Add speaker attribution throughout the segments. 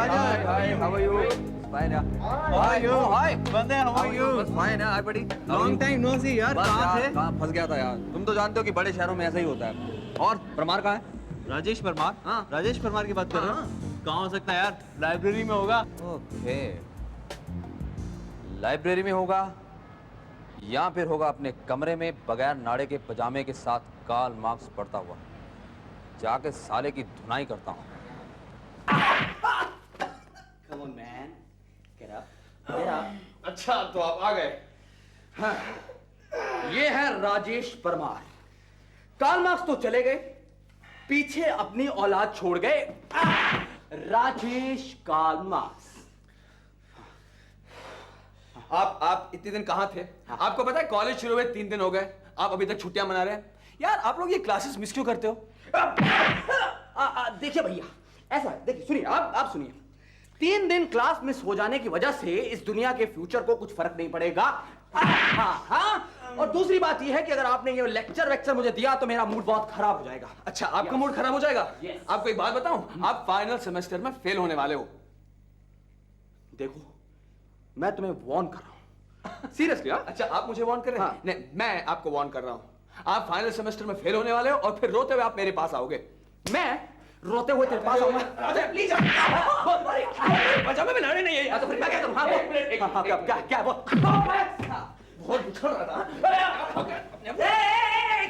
Speaker 1: Hi, how are you? Fine, yeah.
Speaker 2: How are you?
Speaker 1: Hi.
Speaker 2: बंदे, how are you?
Speaker 1: बस fine है, hi buddy.
Speaker 2: Long time no see यार,
Speaker 1: बस
Speaker 2: कहाँ
Speaker 1: यार,
Speaker 2: थे?
Speaker 1: कहाँ फंस गया था यार। तुम तो जानते हो कि बड़े शहरों में ऐसा ही होता है। और परमार कहाँ है?
Speaker 2: राजेश परमार?
Speaker 1: हाँ।
Speaker 2: राजेश परमार की बात कर रहे हो? कहाँ हो सकता है यार? लाइब्रेरी में होगा।
Speaker 1: ओके। लाइब्रेरी में होगा या फिर होगा अपने कमरे में बगैर नाड़े के पजामे के साथ कार्ल मार्क्स पढ़ता हुआ। जाके साले की धुनाई करता हूँ।
Speaker 3: Come on, man. Get up. Get up.
Speaker 4: अच्छा तो आप आ गए।
Speaker 3: हाँ। ये है राजेश परमार। कार्ल मार्क्स तो चले गए, पीछे अपनी औलाद छोड़ गए। Rajesh Karl Marx.
Speaker 4: आप इतने दिन कहाँ थे? आपको पता है कॉलेज शुरू हुए 3 दिन हो गए, आप अभी तक छुट्टियां मना रहे हैं। यार आप लोग ये क्लासेस मिस क्यों करते हो?
Speaker 3: देखिए भैया, ऐसा है, देखिए सुनिए, आप सुनिए। 3 दिन क्लास मिस हो जाने की वजह से इस दुनिया के फ्यूचर को कुछ फर्क नहीं पड़ेगा। हाँ। और दूसरी बात यह है कि अगर आपने ये लेक्चर मुझे दिया तो मेरा मूड बहुत खराब हो जाएगा।
Speaker 4: अच्छा आपका मूड खराब हो जाएगा?
Speaker 3: Yes.
Speaker 4: आपको एक बात बताऊं, आप फाइनल सेमेस्टर में फेल होने वाले हो।
Speaker 3: देखो, मैं तुम्हें वार्न कर रहा हूं। सीरियसली?
Speaker 4: अच्छा आप मुझे वार्न कर रहे हैं?
Speaker 3: हाँ।
Speaker 4: नहीं, मैं आपको वार्न कर रहा हूं। आप फाइनल सेमेस्टर में फेल होने वाले हो और फिर रोते हुए आप मेरे पास आओगे।
Speaker 3: मैं रोते हुए तेरे पास आऊंगा?
Speaker 4: अरे प्लीज पजामे में नाड़े नहीं है यार, तो फिर मैं क्या करूं?
Speaker 3: हाँ, क्या बोल?
Speaker 4: बहुत बिछड़ रहा था।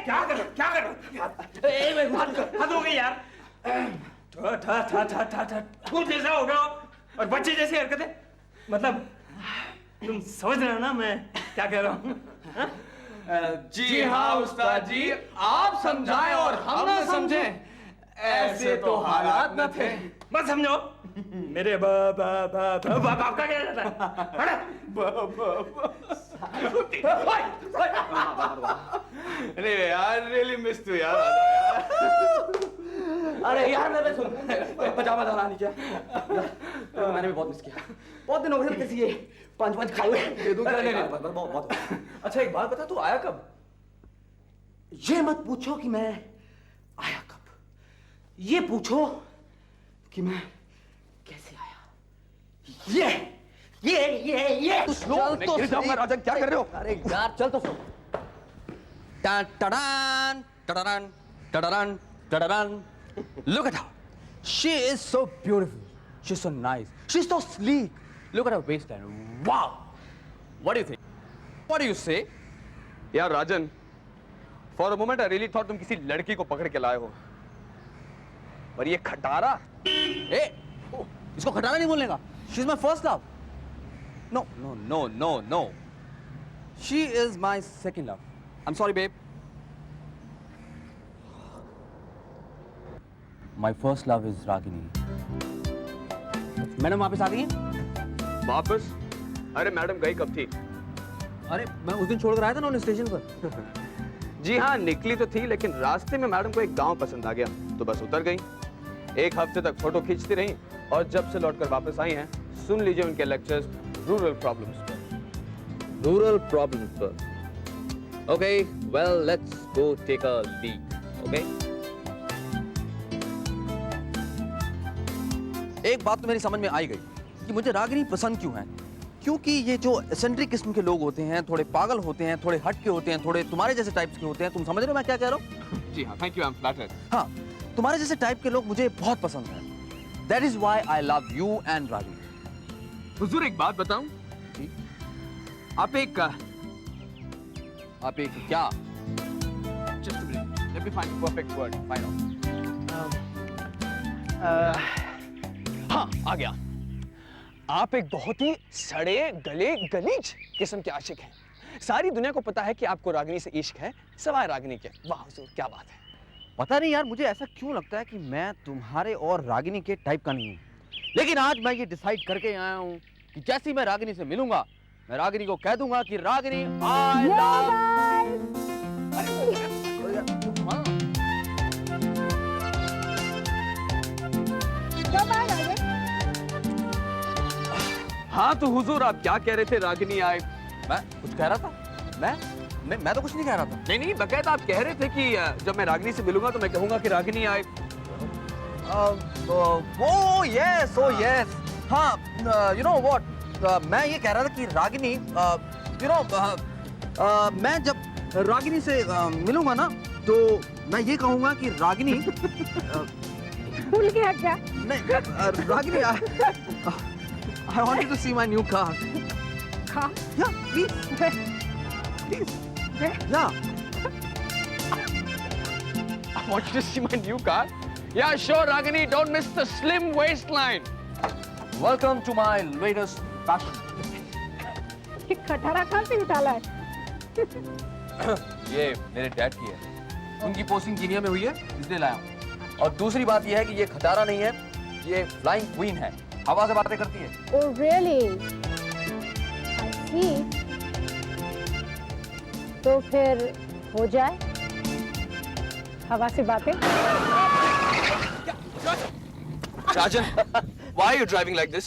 Speaker 2: क्या कर रहे हो? हद हो गई यार। खूब जैसा हो गया और बच्चे जैसी हरकतें। मतलब तुम समझ रहे हो ना मैं क्या कह रहा हूँ?
Speaker 4: जी हाँ उस्ताद जी, आप समझाएं और हम ना समझें, ऐसे तो हालात न थे।
Speaker 2: मत समझो। मेरे बाप का क्या जाता है?
Speaker 4: अरे यार रियली मिस टू यार।
Speaker 3: अरे यार मैं सुन, पजामा डाला नीचे। मैंने भी बहुत मिस किया। बहुत दिन हो गए किसी ये पंच खाए हुए।
Speaker 4: दे दूं क्या? नहीं,
Speaker 3: बहुत।
Speaker 4: अच्छा एक बात बता, तू आया कब?
Speaker 3: ये मत पूछो कि मैं आया कब, ये पूछो कि मैं कैसे आया। ये
Speaker 1: चल तो सही।
Speaker 4: राजा क्या कर रहे हो?
Speaker 1: अरे यार चल तो सो। टडन टडन टडन टडन। Look at her. She is so beautiful. She's so nice. She's so sleek. Look at her waistline. Wow. What do you think? What do you say?
Speaker 4: यार Rajan, for a moment I really thought तुम किसी लड़की को पकड़ के लाए हो, पर ये खटारा।
Speaker 1: Hey, oh, इसको खटारा नहीं बोलने का। She's my first love. No, no, no, no, no. She is my second love. I'm sorry, babe. My first love is Ragini. Madam वापस आ गई हैं?
Speaker 4: वापस? अरे मैडम गई कब थी?
Speaker 1: अरे मैं उस दिन छोड़कर आया था ना उन्हें स्टेशन पर।
Speaker 4: जी हाँ निकली तो थी, लेकिन रास्ते में मैडम को एक गांव पसंद आ गया तो बस उतर गई। 1 हफ्ते तक फोटो खींचती रही और जब से लौटकर वापस आई हैं, सुन लीजिए उनके लेक्चर्स रूरल प्रॉब्लम्स पर।
Speaker 1: रूरल प्रॉब्लम्स पर। Okay, well let's go take a leak. Okay, एक बात तो मेरी समझ में आई गई कि मुझे रागिनी पसंद क्यों है। क्योंकि ये जो एसेंट्रिक किस्म के लोग होते हैं, थोड़े पागल होते हैं, थोड़े हट के होते हैं, थोड़े तुम्हारे जैसे टाइप्स के होते हैं। तुम समझ रहे हो मैं क्या कह रहा हूँ?
Speaker 4: जी हाँ, thank you, I am flattered.
Speaker 1: हाँ, तुम्हारे जैसे टाइप के लोग मुझे बहुत पसंद हैं। That is why I love you and Ragini.
Speaker 4: हुजूर एक बात बताऊं?
Speaker 1: जी?
Speaker 4: आप एक
Speaker 1: क्या?
Speaker 4: just a minute, let me find the perfect word.
Speaker 1: Find out.
Speaker 4: हाँ आ गया। आप एक बहुत ही सड़े गले गलीज किस्म के आशिक हैं। सारी दुनिया को पता है कि आपको रागिनी से इश्क है, सिवाय रागिनी के। वाह हुजूर क्या बात है।
Speaker 1: पता नहीं यार, मुझे ऐसा क्यों लगता है कि मैं तुम्हारे और रागिनी के टाइप का नहीं हूँ। लेकिन आज मैं ये डिसाइड करके आया हूँ कि जैसे ही मैं रागिनी से मिलूंगा, मैं रागिनी को कह दूंगा कि रागिनी आई लव।
Speaker 4: हाँ तो हुजूर आप क्या कह रहे थे? रागिनी आए?
Speaker 1: मैं कुछ कह रहा था? मैं तो कुछ नहीं कह रहा था।
Speaker 4: नहीं, बकायदा आप कह रहे थे कि जब मैं रागिनी से मिलूंगा तो मैं कहूंगा कि रागिनी आए।
Speaker 1: Oh yes, oh yes. हाँ, you know what? मैं ये कह रहा था कि रागिनी, you know, मैं जब रागिनी से मिलूंगा ना, तो मैं ये कहूँगा कि रागिनी,
Speaker 5: भूल गया क्या?
Speaker 1: नहीं, Ragini, I wanted to see my new car.
Speaker 5: हाँ?
Speaker 1: Yeah, please, please. Yeah.
Speaker 4: I want you to see my new car. Yeah, sure, Ragini. Don't miss the slim waistline.
Speaker 3: Welcome to my latest fashion.
Speaker 5: ये खटारा कहाँ से उठाला है?
Speaker 1: ये मेरे dad की है। उनकी पोस्टिंग कीनिया में हुई है, इसलिए लाया हूँ। और दूसरी बात ये है कि ये खटारा नहीं है, ये फ्लाइंग क्वीन है। हवा से बातें करती है।
Speaker 5: Oh really? I see. तो फिर हो जाए हवा से बातें?
Speaker 4: Rajan, why are you driving like this?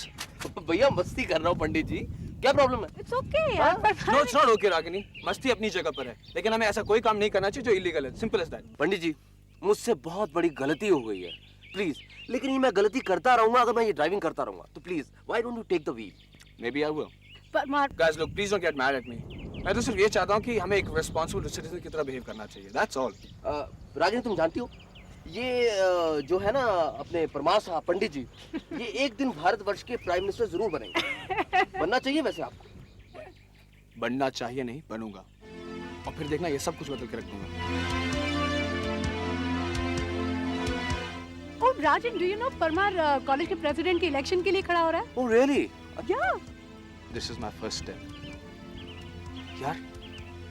Speaker 3: भैया मस्ती कर रहा हूँ पंडित जी, क्या प्रॉब्लम है?
Speaker 5: It's okay यार।
Speaker 4: No, it's not okay, Ragini. मस्ती अपनी जगह पर है, लेकिन हमें ऐसा कोई काम नहीं करना चाहिए जो इलीगल है। Simple as that.
Speaker 3: पंडित जी, मुझसे बहुत बड़ी गलती हो गई है, प्लीज। लेकिन ये मैं गलती करता रहूंगा अगर मैं ये ड्राइविंग करता रहूंगा, तो please why don't you take the wheel?
Speaker 4: Maybe I will.
Speaker 5: Parmar,
Speaker 4: Guys, look, please don't get mad at me. मैं तो सिर्फ ये चाहता हूँ कि हमें एक responsible citizen की तरह behave करना चाहिए. That's all.
Speaker 3: रागिनी, तुम जानती हो ये जो है ना अपने परमार साहब पंडित जी, ये एक दिन भारतवर्ष के प्राइम मिनिस्टर जरूर बनेंगे। बनना चाहिए वैसे आपको।
Speaker 4: बनना चाहिए नहीं, बनूंगा। और फिर देखना ये सब कुछ बदल के रख दूंगा।
Speaker 5: Oh Rajan, do you know Parmar college के प्रेसिडेंट के इलेक्शन के लिए खड़ा हो रहा है?
Speaker 3: Oh really?
Speaker 5: Yeah.
Speaker 4: This is my first step. यार,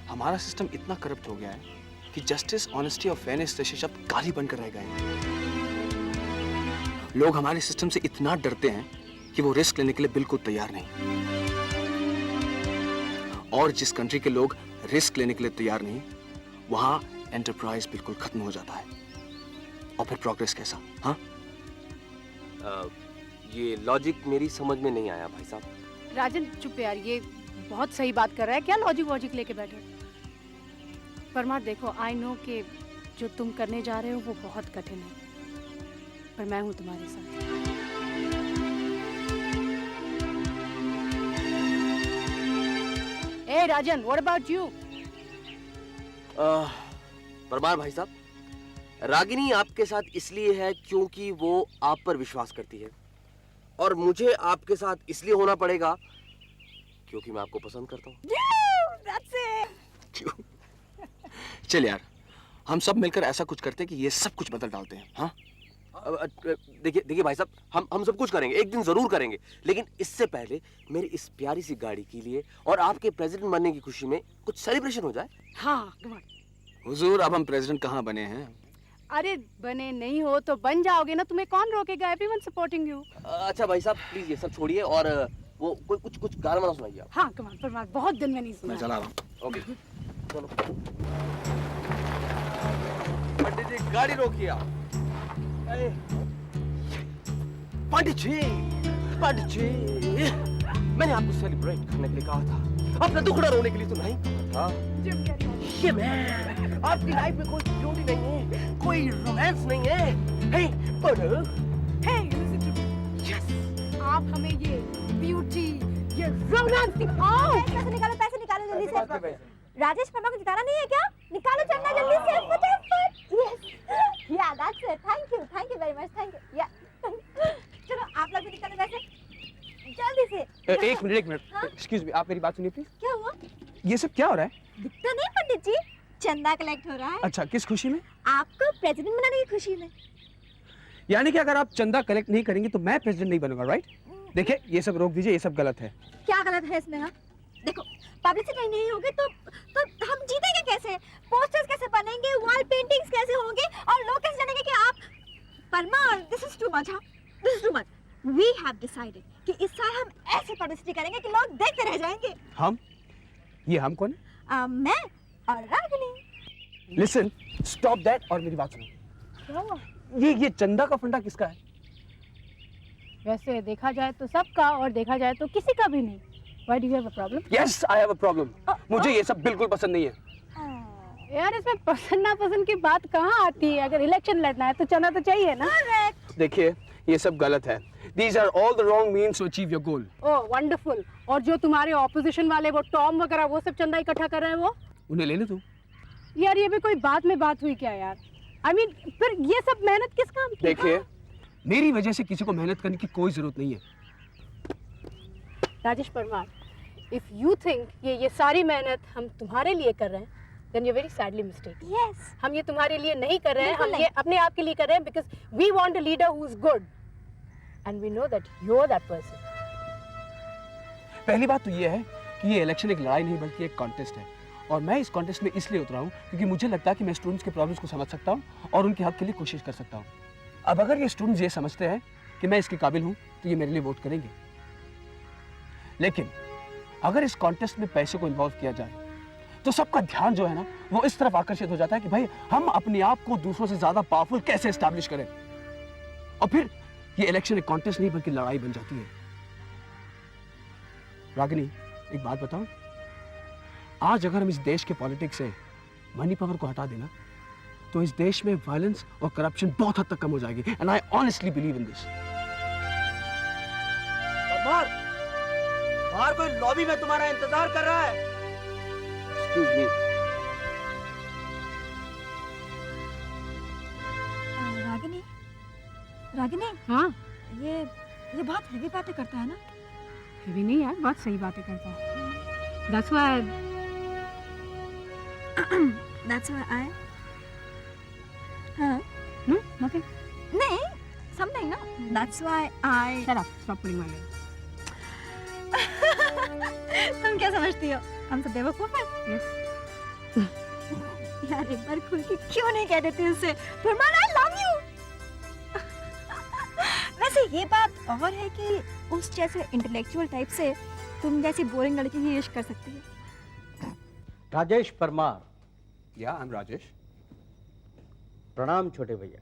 Speaker 4: हमारा सिस्टम इतना करप्ट हो गया है कि जस्टिस, ऑनेस्टी और फेयरनेस जैसे शब्द गाली बनकर रह गए हैं। लोग हमारे सिस्टम से इतना डरते हैं कि वो रिस्क लेने के लिए बिल्कुल तैयार नहीं। और जिस कंट्री के लोग रिस्क लेने के लिए तैयार नहीं, वहां एंटरप्राइज बिल्कुल खत्म हो जाता है। और फिर प्रोग्रेस कैसा? हाँ?
Speaker 3: ये लॉजिक मेरी समझ में नहीं आया भाई साहब।
Speaker 5: राजन चुप यार, ये बहुत सही बात कर रहा है। क्या लॉजिक वॉजिक लेके बैठे? परमार देखो, आई नो कि जो तुम करने जा रहे हो वो बहुत कठिन है, पर मैं हूं तुम्हारे साथ। ए राजन, व्हाट अबाउट यू?
Speaker 3: परमार भाई साहब, रागिनी आपके साथ इसलिए है क्योंकि वो आप पर विश्वास करती है, और मुझे आपके साथ इसलिए होना पड़ेगा क्योंकि मैं आपको पसंद करता हूँ।
Speaker 5: That's it.
Speaker 4: क्यों? चल यार, हम सब मिलकर ऐसा कुछ करते हैं कि ये सब कुछ बदल डालते हैं। हाँ?
Speaker 3: देखिए भाई साहब, हम सब कुछ करेंगे, एक दिन जरूर करेंगे, लेकिन इससे पहले मेरी इस प्यारी सी गाड़ी के लिए और आपके प्रेसिडेंट बनने की खुशी में कुछ सेलिब्रेशन हो जाए।
Speaker 5: हाँ, come on.
Speaker 4: हुजूर, अब हम प्रेसिडेंट कहाँ बने हैं?
Speaker 5: अरे बने नहीं हो तो बन जाओगे ना, तुम्हें कौन रोकेगा? Everyone supporting you.
Speaker 3: अच्छा भाई साहब, प्लीज ये सब छोड़िए और वो कोई कुछ गाना वाना सुनाइए आप।
Speaker 5: हाँ, come on, परमार, बहुत दिन में नहीं सुना।
Speaker 4: मैं चला रहा हूँ।
Speaker 3: ओके, चलो।
Speaker 1: पंडित जी, गाड़ी रोकिए आप।
Speaker 3: पंडित जी, मैंने आपको सेलिब्रेट करने के लिए कहा था, अपना दुखड़ा रोने के लिए तो नहीं कहा था। ये मैं, आपकी लाइफ में कोई ब्यूटी नहीं है, कोई रोमांस नहीं है, हे, पर
Speaker 5: Hey, listen to me. Yes. आप हमें ये ब्यूटी, ये रोमांस दिखाओ।
Speaker 6: पैसे निकालो जल्दी से। राजेश वर्मा को जिताना नहीं है क्या? निकालो चंदा जल्दी से, फटाफट। Yes. Yeah, that's it. Thank you very much. Thank you. Yeah. चलो आप लोग भी निकालो पैसे, जल्दी से।
Speaker 4: एक मिनट। एक्सक्यूज मी, आप मेरी बात सुनिए प्लीज।
Speaker 6: क्या हुआ?
Speaker 4: ये सब क्या हो रहा है?
Speaker 6: दिखता नहीं पंडित जी, चंदा कलेक्ट हो रहा है।
Speaker 4: अच्छा, किस खुशी में?
Speaker 6: आपको प्रेसिडेंट बनाने की खुशी में।
Speaker 4: यानी कि अगर आप चंदा कलेक्ट नहीं करेंगे तो मैं प्रेसिडेंट नहीं बनूंगा, राइट? देखिए, ये सब रोक दीजिए, ये सब गलत है।
Speaker 6: क्या गलत है इसमें? हाँ देखो, पब्लिसिटी नहीं होगी तो हम जीतेंगे कैसे? पोस्टर्स कैसे बनेंगे? वॉल पेंटिंग्स कैसे होंगे? और लोग कैसे जानेंगे कि आप Parmar? This is too much. हाँ, this is too much. We have decided कि इस साल हम ऐसी पब्लिसिटी करेंगे कि लोग देखते रह जाएंगे।
Speaker 4: हम? ये हम कौन है?
Speaker 6: मैं और रागिनी।
Speaker 4: लिसन, स्टॉप दैट और मेरी बात सुनो। ये चंदा का फंडा किसका है?
Speaker 5: वैसे देखा जाए तो सबका, और देखा जाए तो किसी का भी नहीं। Why do you have a problem?
Speaker 4: Yes, I have a problem. मुझे ये सब बिल्कुल पसंद नहीं है।
Speaker 5: यार इसमें पसंद ना पसंद की बात कहाँ आती है? अगर इलेक्शन लड़ना है तो चना तो चाहिए ना।
Speaker 6: Correct.
Speaker 4: देखिए ये सब गलत है। These are all the wrong means to achieve your goal.
Speaker 5: Oh wonderful. और जो तुम्हारे ऑपोजिशन वाले वो टॉम वगैरह वो सब चंदा इकट्ठा कर रहे हैं वो
Speaker 4: उन्हें ले लो तुम।
Speaker 5: यार ये भी कोई बात में बात हुई क्या यार? I mean, फिर ये सब मेहनत किस काम की?
Speaker 4: देखिए मेरी वजह से किसी को मेहनत करने की कोई जरूरत नहीं है।
Speaker 5: Rajesh Parmar, if you think ये सारी मेहनत हम तुम्हारे लिए कर रहे हैं, then you're very sadly mistaken.
Speaker 6: Yes.
Speaker 5: हम ये तुम्हारे लिए नहीं कर रहे हैं,
Speaker 6: बिल्कुल
Speaker 5: हम ये अपने आप के लिए कर रहे हैं because we want a leader who's good, and we know that you're that person.
Speaker 4: पहली बात तो ये है कि ये इलेक्शन एक लड़ाई नहीं बल्कि एक कॉन्टेस्ट है, और मैं इस कॉन्टेस्ट में इसलिए उतरा हूँ क्योंकि मुझे लगता है कि मैं स्टूडेंट्स के प्रॉब्लम्स को समझ सकता हूँ और उनके हक के लिए कोशिश कर सकता हूँ। अब अगर ये स्टूडेंट्स ये समझते हैं कि मैं इसके काबिल हूँ तो ये मेरे लिए वोट करेंगे, लेकिन अगर इस कॉन्टेस्ट में पैसे को इन्वॉल्व किया जाए तो सबका ध्यान जो है ना वो इस तरफ आकर्षित हो जाता है कि भाई हम अपने आप को दूसरों से ज्यादा पावरफुल कैसे एस्टैब्लिश करें, और फिर ये इलेक्शन एक कॉन्टेस्ट नहीं बल्कि लड़ाई बन जाती है। रागिनी एक बात बताओ, आज अगर हम इस देश के पॉलिटिक्स से मनी पावर को हटा देना तो इस देश में वायलेंस और करप्शन बहुत हद तक कम हो जाएगी, and I honestly believe in this.
Speaker 3: बाहर कोई लॉबी में तुम्हारा इंतजार कर रहा है।
Speaker 4: Excuse me.
Speaker 6: रागिनी, रागिनी,
Speaker 5: हाँ
Speaker 6: ये बहुत हेवी बातें करता है ना?
Speaker 5: भी नहीं यार, बहुत सही बातें करता है। That's why
Speaker 6: I. हाँ?
Speaker 5: nothing.
Speaker 6: नहीं, something ना. That's why I.
Speaker 5: Shut up. Stop pulling my leg.
Speaker 6: तुम क्या समझती हो? हम सब बेवकूफ हैं?
Speaker 5: Yes.
Speaker 6: यार एक बार खुल के क्यों नहीं कह देती उससे? फरमान, I love you. वैसे ये बात और है कि उस जैसे इंटेलेक्चुअल टाइप से तुम जैसी बोरिंग लड़की ही इश्क कर सकती है।
Speaker 7: राजेश परमार।
Speaker 4: या आई एम राजेश।
Speaker 7: प्रणाम छोटे भैया।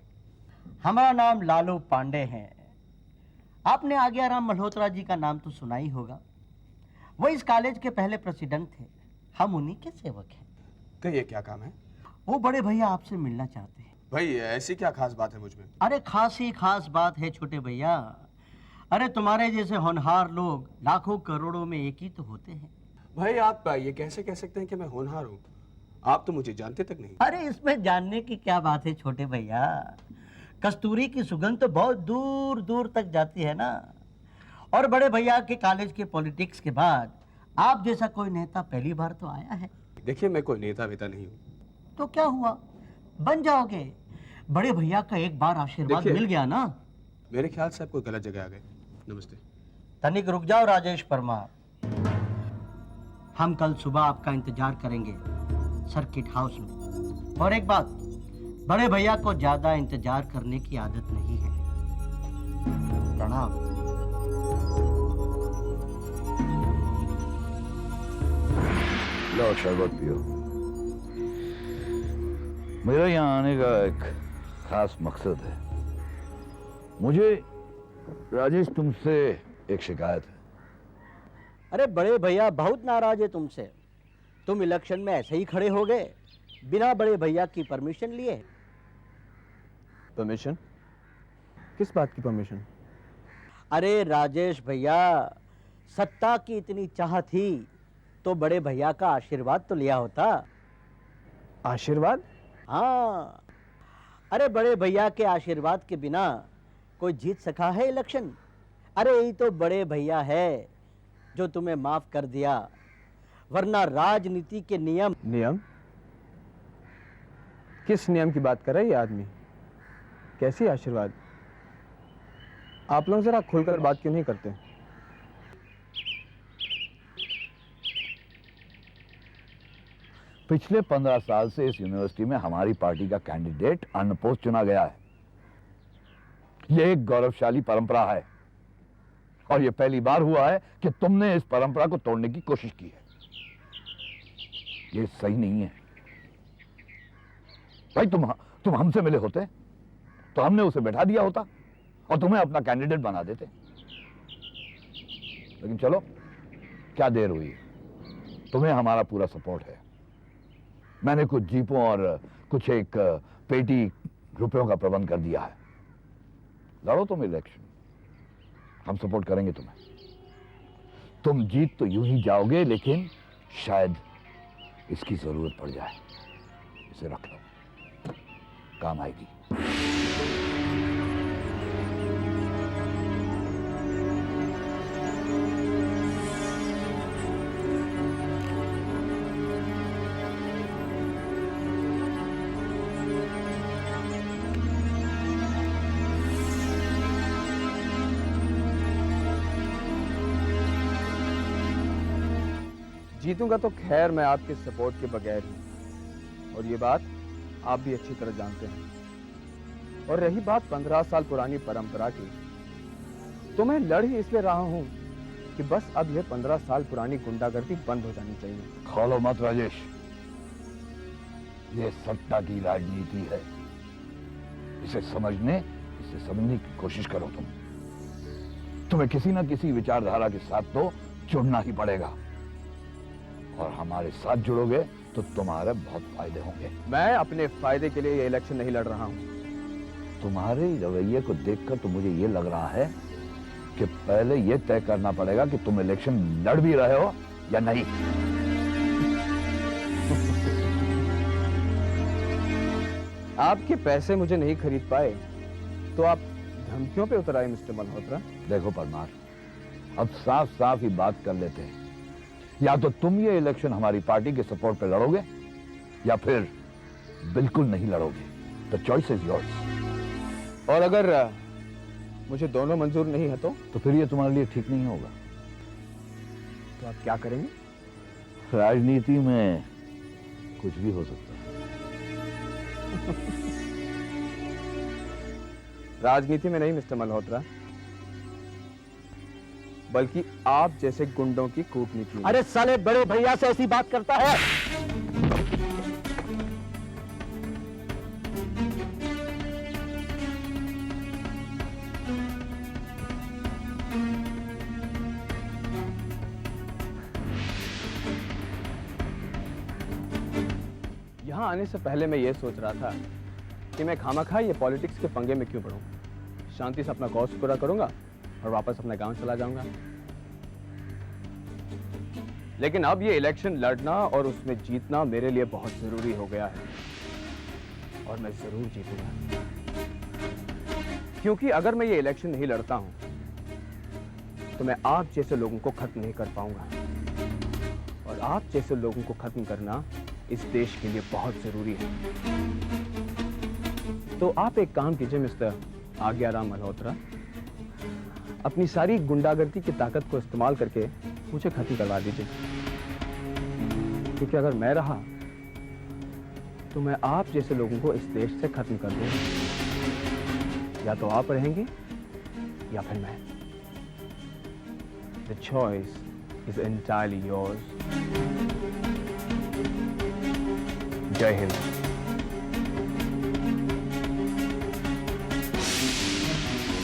Speaker 7: हमारा नाम लालू पांडे है। आपने आज्ञाराम मल्होत्रा जी का नाम तो सुना ही होगा। वो इस कॉलेज के पहले प्रेसिडेंट थे, हम उन्हीं के सेवक हैं।
Speaker 4: कहिए क्या काम है?
Speaker 7: वो बड़े भैया आपसे मिलना चाहते हैं।
Speaker 4: भाई ऐसी क्या खास बात है मुझ में?
Speaker 7: अरे खासी खास बात है छोटे भैया। अरे तुम्हारे जैसे होनहार लोग लाखों करोड़ों में एक ही तो होते हैं।
Speaker 4: भाई आप ये कैसे कह सकते हैं कि मैं होनहार हूँ? आप तो मुझे जानते तक नहीं।
Speaker 7: अरे इसमें जानने की क्या बात है छोटे भैया, कस्तूरी की सुगंध तो बहुत दूर दूर तक जाती है ना। और बड़े भैया के कॉलेज के पॉलिटिक्स के बाद आप जैसा कोई नेता पहली बार तो आया है।
Speaker 4: देखिए मैं कोई नेता वेता नहीं हूँ।
Speaker 7: तो क्या हुआ, बन जाओगे। बड़े भैया का एक बार आशीर्वाद मिल गया ना।
Speaker 4: मेरे ख्याल से आप कोई गलत जगह आ गए। नमस्ते।
Speaker 7: तनिक रुक जाओ राजेश परमार, हम कल सुबह आपका इंतजार करेंगे सर्किट हाउस में। और एक बात, बड़े भैया को ज्यादा इंतजार करने की आदत नहीं है। प्रणाम।
Speaker 8: लो शरबत पियो। मेरा यहाँ आने का एक खास मकसद है। मुझे राजेश तुमसे एक शिकायत है।
Speaker 7: अरे बड़े भैया बहुत नाराज है तुमसे। तुम इलेक्शन में ऐसे ही खड़े हो गए बिना बड़े भैया की परमिशन लिए।
Speaker 4: परमिशन? किस बात की परमिशन?
Speaker 7: अरे राजेश भैया, सत्ता की इतनी चाह थी तो बड़े भैया का आशीर्वाद तो लिया होता।
Speaker 4: आशीर्वाद?
Speaker 7: हाँ, अरे बड़े भैया के आशीर्वाद के बिना कोई जीत सका है इलेक्शन? अरे यही तो बड़े भैया है जो तुम्हें माफ कर दिया, वरना राजनीति के नियम।
Speaker 4: नियम? किस नियम की बात कर रहा है ये आदमी? कैसी आशीर्वाद? आप लोग जरा खुलकर बात क्यों नहीं करते?
Speaker 8: पिछले 15 साल से इस यूनिवर्सिटी में हमारी पार्टी का कैंडिडेट अनअपोज चुना गया है। यह एक गौरवशाली परंपरा है और यह पहली बार हुआ है कि तुमने इस परंपरा को तोड़ने की कोशिश की है। यह सही नहीं है। भाई तुम हमसे मिले होते तो हमने उसे बैठा दिया होता और तुम्हें अपना कैंडिडेट बना देते। लेकिन चलो, क्या देर हुई, तुम्हें हमारा पूरा सपोर्ट है। मैंने कुछ जीपों और कुछ एक पेटी रुपयों का प्रबंध कर दिया है। लड़ो तुम इलेक्शन, हम सपोर्ट करेंगे तुम्हें। तुम जीत तो यूं ही जाओगे, लेकिन शायद इसकी जरूरत पड़ जाए। इसे रख लो, काम आएगी।
Speaker 4: जीतूंगा तो खैर मैं आपके सपोर्ट के बगैर ही, और ये बात आप भी अच्छी तरह जानते हैं। और रही बात 15 साल पुरानी परंपरा की, तो मैं लड़ ही इसलिए रहा हूं कि बस अब यह 15 साल पुरानी गुंडागर्दी बंद हो जानी चाहिए।
Speaker 8: खोलो मत राजेश, ये सत्ता की राजनीति है। इसे समझने की कोशिश करो। तुम्हें किसी न किसी विचारधारा के साथ तो जुड़ना ही पड़ेगा, और हमारे साथ जुड़ोगे तो तुम्हारे बहुत फायदे होंगे।
Speaker 4: मैं अपने फायदे के लिए ये इलेक्शन नहीं लड़ रहा हूं।
Speaker 8: तुम्हारे रवैये को देखकर तो मुझे ये लग रहा है कि पहले ये तय करना पड़ेगा कि तुम इलेक्शन लड़ भी रहे हो या नहीं।
Speaker 4: आपके पैसे मुझे नहीं खरीद पाए तो आप धमकियों पे उतर आए मिस्टर मल्होत्रा।
Speaker 8: देखो परमार, अब साफ साफ ही बात कर लेते हैं। या तो तुम ये इलेक्शन हमारी पार्टी के सपोर्ट पे लड़ोगे, या फिर बिल्कुल नहीं लड़ोगे। The choice is yours.
Speaker 4: और अगर मुझे दोनों मंजूर नहीं है तो
Speaker 8: फिर ये तुम्हारे लिए ठीक नहीं होगा।
Speaker 4: तो आप क्या करेंगे?
Speaker 8: राजनीति में कुछ भी हो सकता है।
Speaker 4: राजनीति में नहीं मिस्टर मल्होत्रा, बल्कि आप जैसे गुंडों की कूटनीति में।
Speaker 7: अरे साले बड़े भैया से ऐसी बात करता है।
Speaker 4: यहां आने से पहले मैं ये सोच रहा था कि मैं खामखा ये पॉलिटिक्स के पंगे में क्यों पड़ूं। शांति से अपना कोर्स पूरा करूंगा और वापस अपने गांव चला जाऊंगा। लेकिन अब ये इलेक्शन लड़ना और उसमें जीतना मेरे लिए बहुत जरूरी हो गया है, और मैं जरूर जीतूंगा। क्योंकि अगर मैं ये इलेक्शन नहीं लड़ता हूं तो मैं आप जैसे लोगों को खत्म नहीं कर पाऊंगा, और आप जैसे लोगों को खत्म करना इस देश के लिए बहुत जरूरी है। तो आप एक काम कीजिए मिस्टर आज्ञाराम मल्होत्रा, अपनी सारी गुंडागर्दी की ताकत को इस्तेमाल करके मुझे खत्म करवा दीजिए। क्योंकि अगर मैं रहा तो मैं आप जैसे लोगों को इस देश से खत्म कर दूंगा। या तो आप रहेंगे या फिर मैं। The choice is entirely yours. जय हिंद।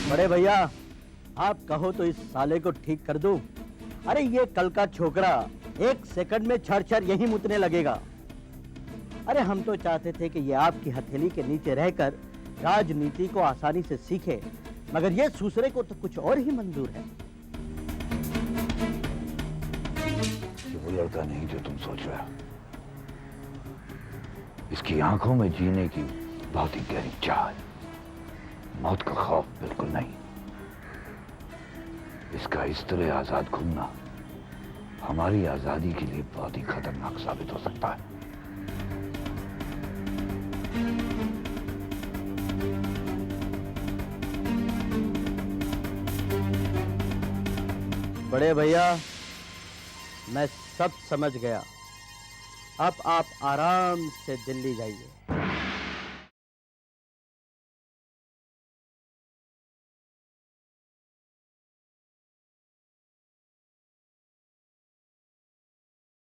Speaker 7: बड़े भैया, आप कहो तो इस साले को ठीक कर दूं। अरे ये कल का छोकरा 1 सेकंड में छर यहीं मुतने लगेगा। अरे हम तो चाहते थे कि ये आपकी हथेली के नीचे रहकर राजनीति को आसानी से सीखे, मगर ये दूसरे को तो कुछ और ही मंजूर है।
Speaker 8: ये वो लड़का नहीं जो तुम सोच रहे हो। इसकी आंखों में जीने की बहुत ही गहरी चाह है, मौत का खौफ बिल्कुल नहीं। इसका इस तरह आजाद घूमना हमारी आजादी के लिए बहुत ही खतरनाक साबित हो सकता है।
Speaker 7: बड़े भैया, मैं सब समझ गया। अब आप आराम से दिल्ली जाइए।